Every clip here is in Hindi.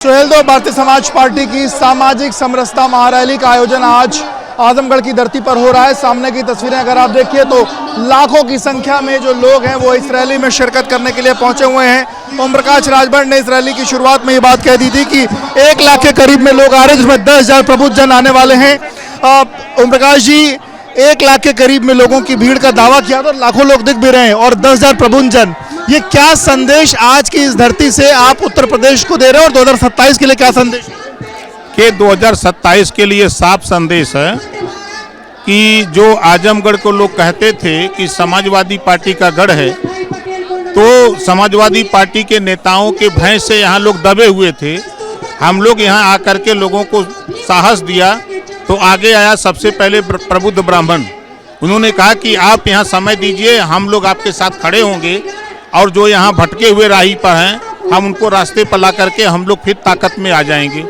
सुहेलदेव भारतीय समाज पार्टी की सामाजिक समरसता महारैली का आयोजन आज आजमगढ़ की धरती पर हो रहा है। सामने की तस्वीरें अगर आप देखिए तो लाखों की संख्या में जो लोग हैं वो इस रैली में शिरकत करने के लिए पहुंचे हुए हैं। ओम प्रकाश राजभर ने इस रैली की शुरुआत में ये बात कह दी थी कि 1 लाख के करीब में लोग आ रहे हैं, जिसमें 10,000 प्रबुद्ध जन आने वाले हैं। ओम प्रकाश जी, 1 लाख के करीब में लोगों की भीड़ का दावा किया था, लाखों लोग दिख भी रहे हैं और 10,000 प्रबुद्ध जन। ये क्या संदेश आज की इस धरती से आप उत्तर प्रदेश को दे रहे हो और 2027 के लिए क्या संदेश के 2027 के लिए साफ संदेश है कि जो आजमगढ़ को लोग कहते थे कि समाजवादी पार्टी का गढ़ है, तो समाजवादी पार्टी के नेताओं के भय से यहाँ लोग दबे हुए थे। हम लोग यहाँ आकर के लोगों को साहस दिया तो आगे आया सबसे पहले प्रबुद्ध ब्राह्मण। उन्होंने कहा कि आप यहाँ समय दीजिए, हम लोग आपके साथ खड़े होंगे और जो यहाँ भटके हुए राही पर हैं हम उनको रास्ते पर ला करके हम लोग फिर ताकत में आ जाएंगे।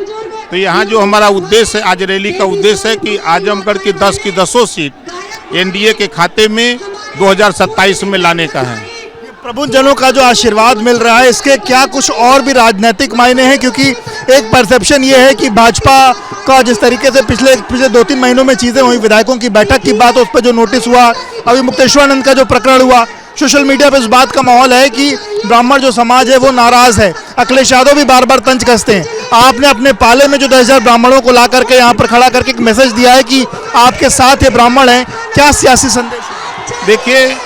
तो यहाँ जो हमारा उद्देश्य है, आज रैली का उद्देश्य है कि आजमगढ़ की 10 की 10 सीट एनडीए के खाते में 2027 में लाने का है। प्रबुद्ध जनों का जो आशीर्वाद मिल रहा है, इसके क्या कुछ और भी राजनीतिक मायने हैं? क्योंकि एक परसेप्शन ये है कि भाजपा का जिस तरीके से पिछले 2-3 महीनों में चीजें हुई, विधायकों की बैठक की बात, उस पर जो नोटिस हुआ, अभी मुक्तेश्वरानंद का जो प्रकरण हुआ, सोशल मीडिया पे इस बात का माहौल है कि ब्राह्मण जो समाज है वो नाराज है। अखिलेश यादव भी बार बार तंज कसते हैं। आपने अपने पाले में जो 10,000 ब्राह्मणों को ला करके यहाँ पर खड़ा करके एक मैसेज दिया है कि आपके साथ ये ब्राह्मण हैं, क्या सियासी संदेश? देखिए,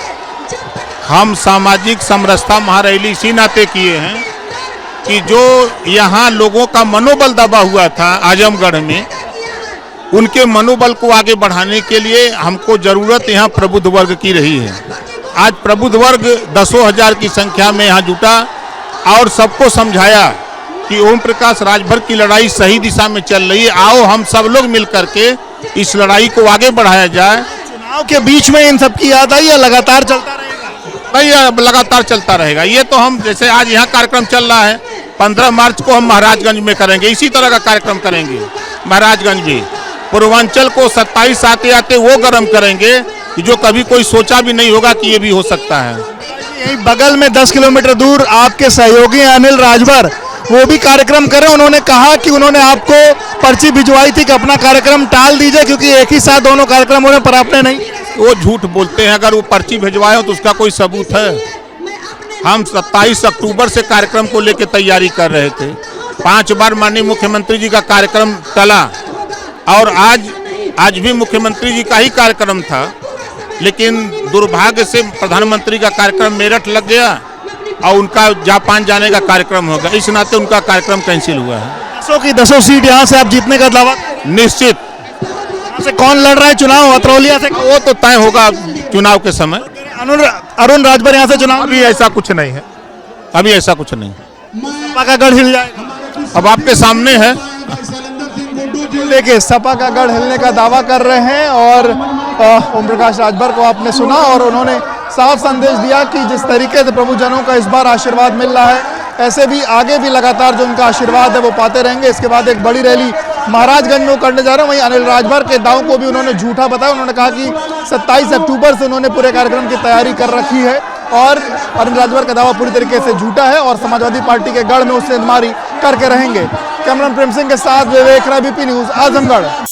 हम सामाजिक समरसता महारैली इसी नाते किए हैं कि जो यहाँ लोगों का मनोबल दबा हुआ था आजमगढ़ में, उनके मनोबल को आगे बढ़ाने के लिए हमको जरूरत यहाँ प्रबुद्ध वर्ग की रही है। आज प्रबुद्ध वर्ग 10,000 की संख्या में यहाँ जुटा और सबको समझाया कि ओम प्रकाश राजभर की लड़ाई सही दिशा में चल रही है, आओ हम सब लोग मिल करके इस लड़ाई को आगे बढ़ाया जाए। चुनाव के बीच में इन सबकी याद आई या लगातार चलता रहेगा? भाई लगातार चलता रहेगा। ये तो हम जैसे आज यहाँ कार्यक्रम चल रहा है, 15 मार्च को हम महाराजगंज में करेंगे, इसी तरह का कार्यक्रम करेंगे महाराजगंज में। पूर्वांचल को 27 आते आते वो गर्म करेंगे कि जो कभी कोई सोचा भी नहीं होगा कि ये भी हो सकता है। यही बगल में 10 किलोमीटर दूर आपके सहयोगी अनिल राजभर वो भी कार्यक्रम करें। उन्होंने कहा कि उन्होंने आपको पर्ची भिजवाई थी कि अपना कार्यक्रम टाल दीजिए क्योंकि एक ही साथ दोनों कार्यक्रम हो रहे, पर आपने नहीं। वो झूठ बोलते हैं। अगर वो पर्ची भिजवाए हो तो उसका कोई सबूत है? हम 27 अक्टूबर से कार्यक्रम को लेकर तैयारी कर रहे थे। 5 बार माननीय मुख्यमंत्री जी का कार्यक्रम टला और आज भी मुख्यमंत्री जी का ही कार्यक्रम था, लेकिन दुर्भाग्य से प्रधानमंत्री का कार्यक्रम मेरठ लग गया और उनका जापान जाने का कार्यक्रम होगा, इस नाते उनका कार्यक्रम कैंसिल हुआ है। 10 की 10 सीट यहाँ से आप जीतने का दावा? निश्चित। यहाँ से कौन लड़ रहा है चुनाव? अतरौलिया से? वो तो तय होगा चुनाव के समय। अरुण राजभर यहाँ से चुनाव? अभी ऐसा कुछ नहीं है, अभी ऐसा कुछ नहीं। सपा का गढ़ हिल जाएगा? अब आपके सामने है। देखिए, सपा का गढ़ हिलने का दावा कर रहे हैं और ओम प्रकाश राजभर को आपने सुना और उन्होंने साफ संदेश दिया कि जिस तरीके से प्रबुद्ध जनों का इस बार आशीर्वाद मिल रहा है, ऐसे भी आगे भी लगातार जो उनका आशीर्वाद है वो पाते रहेंगे। इसके बाद एक बड़ी रैली महाराजगंज में वो करने जा रहे हैं। वहीं अनिल राजभर के दावों को भी उन्होंने झूठा बताया। उन्होंने कहा कि 27 अक्टूबर से उन्होंने पूरे कार्यक्रम की तैयारी कर रखी है और अनिल राजभर का दावा पूरी तरीके से झूठा है और समाजवादी पार्टी के गढ़ में उससे मारी करके रहेंगे। कैमरामैन प्रेम सिंह के साथ विवेक राय, बीपी न्यूज, आजमगढ़।